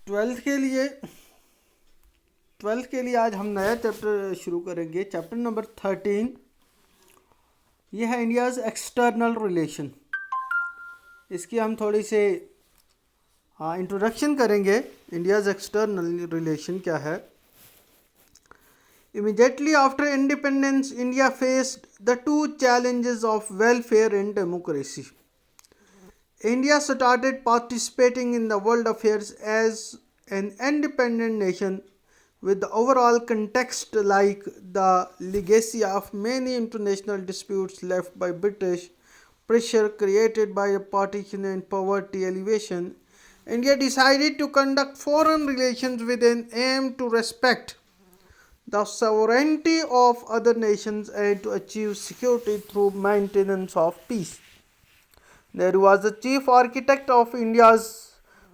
Twelfth के लिए आज हम नया चैप्टर शुरू करेंगे। चैप्टर नंबर 13 ये है इंडियाज़ एक्सटर्नल रिलेशन। इसकी हम थोड़ी सी इंट्रोडक्शन करेंगे। इंडियाज़ एक्सटर्नल रिलेशन क्या है। Immediately after independence, India faced the two challenges of welfare and democracy. India started participating in the world affairs as an independent nation with the overall context like the legacy of many international disputes left by British pressure created by the partition and poverty elevation. India decided to conduct foreign relations with an aim to respect the sovereignty of other nations and to achieve security through maintenance of peace. Nehru was the chief architect of India's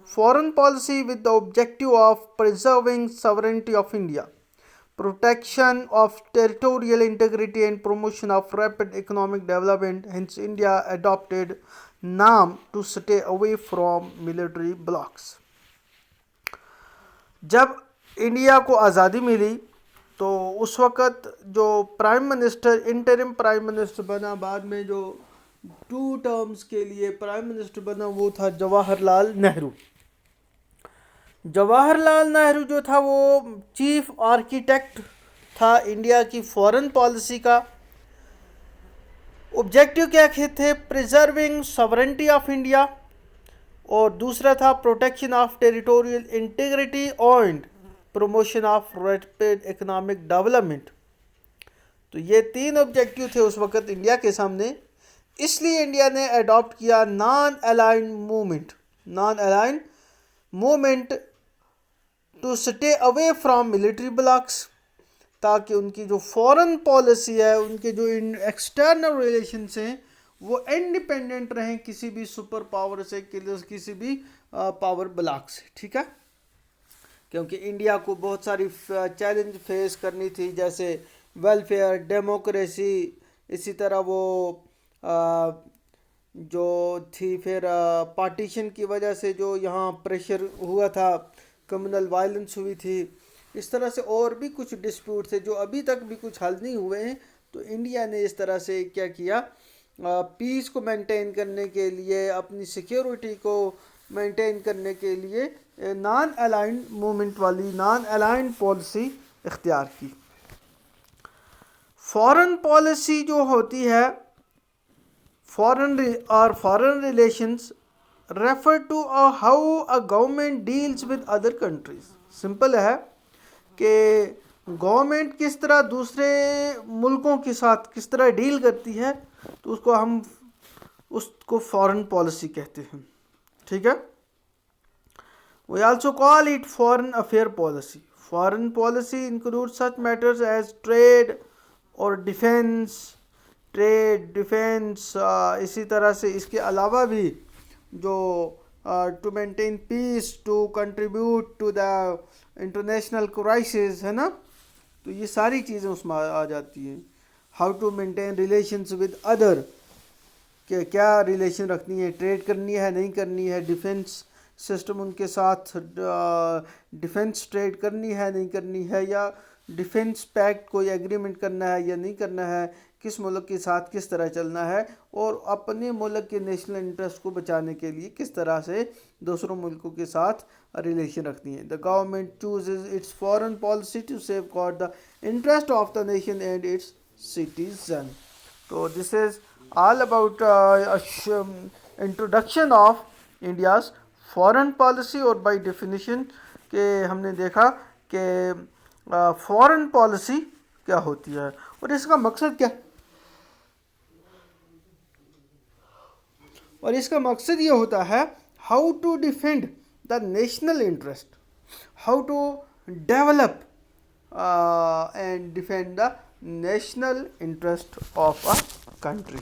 foreign policy with the objective of preserving sovereignty of India, protection of territorial integrity and promotion of rapid economic development. Hence, India adopted NAM to stay away from military blocs. जब India को आज़ादी मिली तो उस वक़्त जो prime minister interim prime minister बना, बाद में जो 2 टर्म्स के लिए प्राइम मिनिस्टर बना, वो था जवाहरलाल नेहरू। जवाहरलाल नेहरू जो था वो चीफ आर्किटेक्ट था इंडिया की फॉरेन पॉलिसी का। ऑब्जेक्टिव क्या थे? प्रिजर्विंग सॉवरेनिटी ऑफ इंडिया, और दूसरा था protection of territorial integrity and promotion of rapid economic development. तो ये 3 ऑब्जेक्टिव थे उस वक़्त इंडिया के सामने। इसलिए इंडिया ने अडॉप्ट किया non aligned movement to stay away from military blocs, ताकि उनकी जो फॉरेन पॉलिसी है, उनके जो एक्सटर्नल रिलेशंस हैं, वो इंडिपेंडेंट रहें किसी भी सुपर पावर से, किसी भी पावर ब्लॉक से। ठीक है, क्योंकि इंडिया को बहुत सारी चैलेंज फेस करनी थी, जैसे वेलफेयर, डेमोक्रेसी, इसी तरह वो जो थी फिर पार्टीशन की वजह से जो यहाँ प्रेशर हुआ था, कम्युनल वायलेंस हुई थी, इस तरह से और भी कुछ डिस्प्यूट थे जो अभी तक भी कुछ हल नहीं हुए हैं। तो इंडिया ने इस तरह से क्या किया, पीस को मेंटेन करने के लिए, अपनी सिक्योरिटी को मेंटेन करने के लिए नॉन अलाइंड मूवमेंट वाली नॉन अलाइंड पॉलिसी इख्तियार की। फॉरेन पॉलिसी जो होती है, foreign relations refer to how a government deals with other countries. Simple है कि गवर्नमेंट किस तरह दूसरे मुल्कों के साथ किस तरह डील करती है, तो उसको फॉरेन पॉलिसी कहते हैं। ठीक है, we also call it foreign affair policy. Foreign policy includes such matters as trade और डिफेंस, इसी तरह से इसके अलावा भी जो to maintain peace, to contribute to the international crisis है ना, तो ये सारी चीज़ें उसमें आ जाती हैं। How to maintain relations with other, कि क्या रिलेशन रखनी है, ट्रेड करनी है नहीं करनी है, डिफेंस सिस्टम उनके साथ डिफेंस ट्रेड करनी है नहीं करनी है, या डिफेंस पैक्ट कोई एग्रीमेंट करना है या नहीं करना है, किस मुल्क के साथ किस तरह चलना है, और अपने मुल्क के नेशनल इंटरेस्ट को बचाने के लिए किस तरह से दूसरों मुल्कों के साथ रिलेशन रखनी है। The government chooses its foreign policy to safeguard the interest of the nation and its citizen. तो this is all about introduction of India's foreign policy. और बाय डेफिनेशन के हमने देखा कि फॉरेन पॉलिसी क्या होती है और इसका मकसद क्या है। और इसका मकसद ये होता है how to defend the national interest, how to develop and defend the national interest of a country.